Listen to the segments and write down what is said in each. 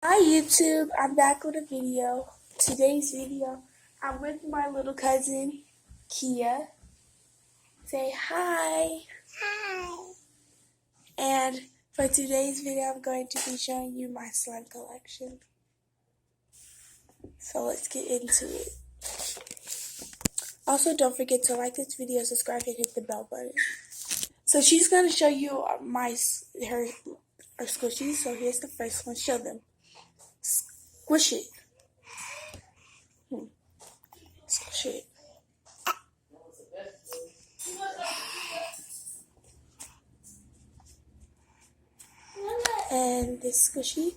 Hi YouTube, I'm back with a video. Today's video, I'm with my little cousin, Kia. Say hi. Hi. And for today's video, I'm going to be showing you my slime collection. So let's get into it. Also, don't forget to like this video, subscribe, and hit the bell button. So she's going to show you her squishies. So here's the first one. Show them. Squish it. Squish it. And this squishy.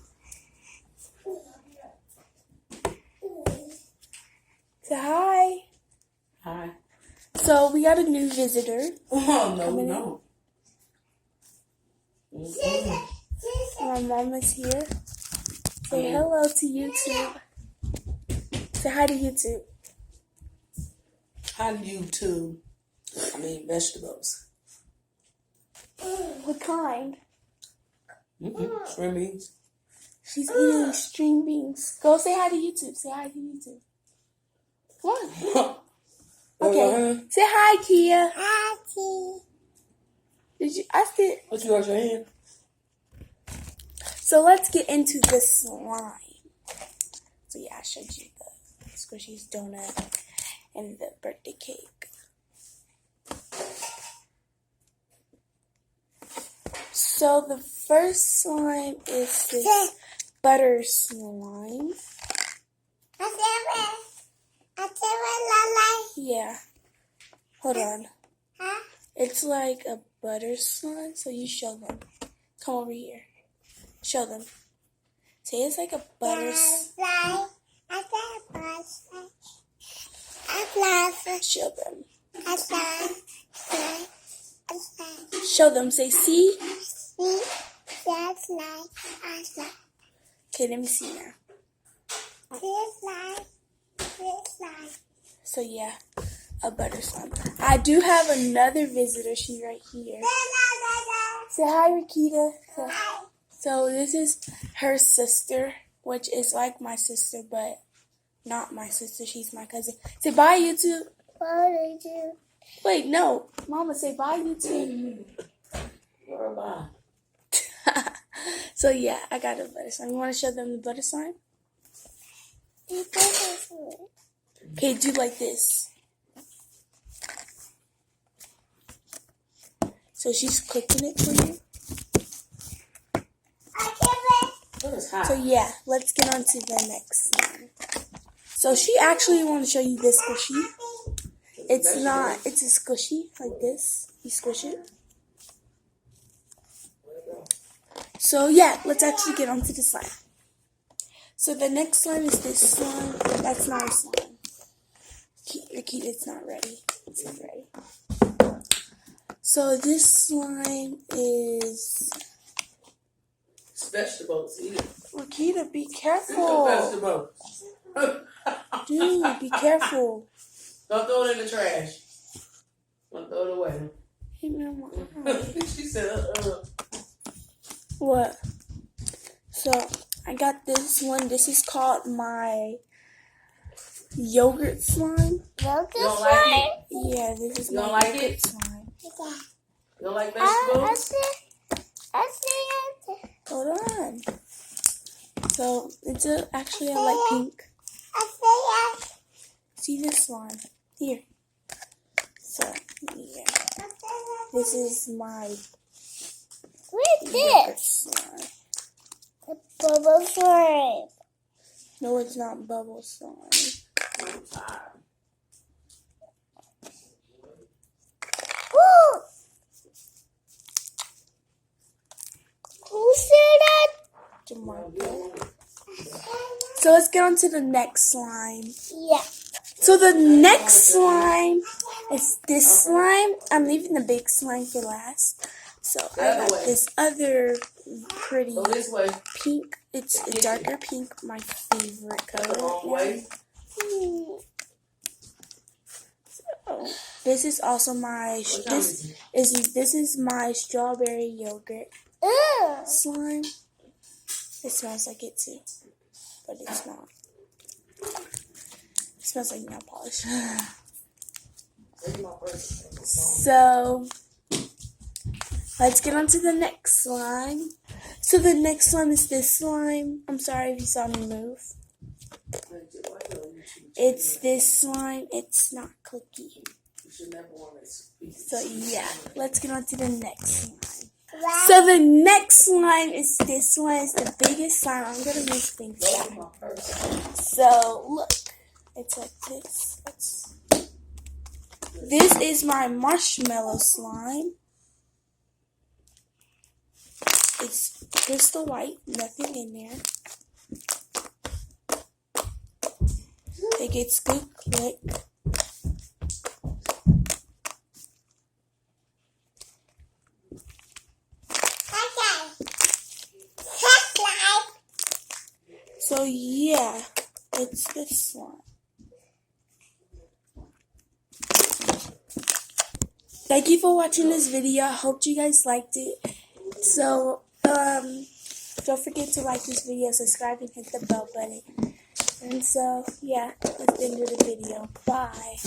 Say hi. Hi. So we got a new visitor. Oh, no. My mom is here. Say hello to YouTube. Say hi to YouTube. Hi, YouTube. I mean, vegetables. What kind? String beans. She's eating string beans. Go say hi to YouTube. Say hi to YouTube. Come on. Okay. Say hi, Kia. Hi, T. Did you? I said. What, you wash your hand? So let's get into the slime. So yeah, I showed you the squishies, donut, and the birthday cake. So the first slime is this butter slime. Yeah. Hold on. Huh? It's like a butter slime, so you show them. Come over here. Show them. Say it's like a butter slime. Show them. Show them. Say, see? Okay, let me see now. So yeah, a butter slime. I do have another visitor. She's right here. Say hi, Rakita. So this is her sister, which is like my sister, but not my sister. She's my cousin. Say bye, YouTube. Bye, YouTube. Wait, no. Mama, say bye, YouTube. Bye. So yeah, I got a butter slime. You want to show them the butter slime? Okay, do like this. So she's cooking it for you. So yeah, let's get on to the next slime. So she actually wants to show you this squishy. It's a squishy like this. You squish it. So yeah, let's actually get on to the slime. So the next slime is this slime. That's not a slime. Rakita, it's not ready. It's not ready. So this slime is... It's vegetables. Eat it. Rakita, be careful. Vegetables. Dude, be careful. Don't throw it in the trash. Don't throw it away. Hey, Mama. She said, What? So, I got this one. This is called my yogurt slime. Yogurt You don't like it? Yeah, this is You my don't like yogurt it? slime. You don't like vegetables? Hold on. So, actually I like pink. See this slime? Here. So, yeah. This is my yogurt slime. The bubble slime. No, it's not bubble slime. Woo! Who said that? DeMarco. So let's get on to the next slime. Yeah. So the next slime is this slime. I'm leaving the big slime for last. So I got this other pretty pink. It's a darker pink, my favorite color. So this is also my this is my strawberry yogurt slime. It smells like it too, but it's not. It smells like nail polish. So, let's get on to the next slime. So the next slime is this slime. I'm sorry if you saw me move. It's this slime. It's not clicky. So yeah, let's get on to the next slime. So the next slime is this one. It's the biggest slime. I'm going to move things down. So look, it's like this. This is my marshmallow slime. It's crystal white, nothing in there. It gets good quick. So yeah, it's this one. Thank you for watching this video. I hope you guys liked it. So don't forget to like this video, subscribe, and hit the bell button. And so yeah, let's end the video. Bye.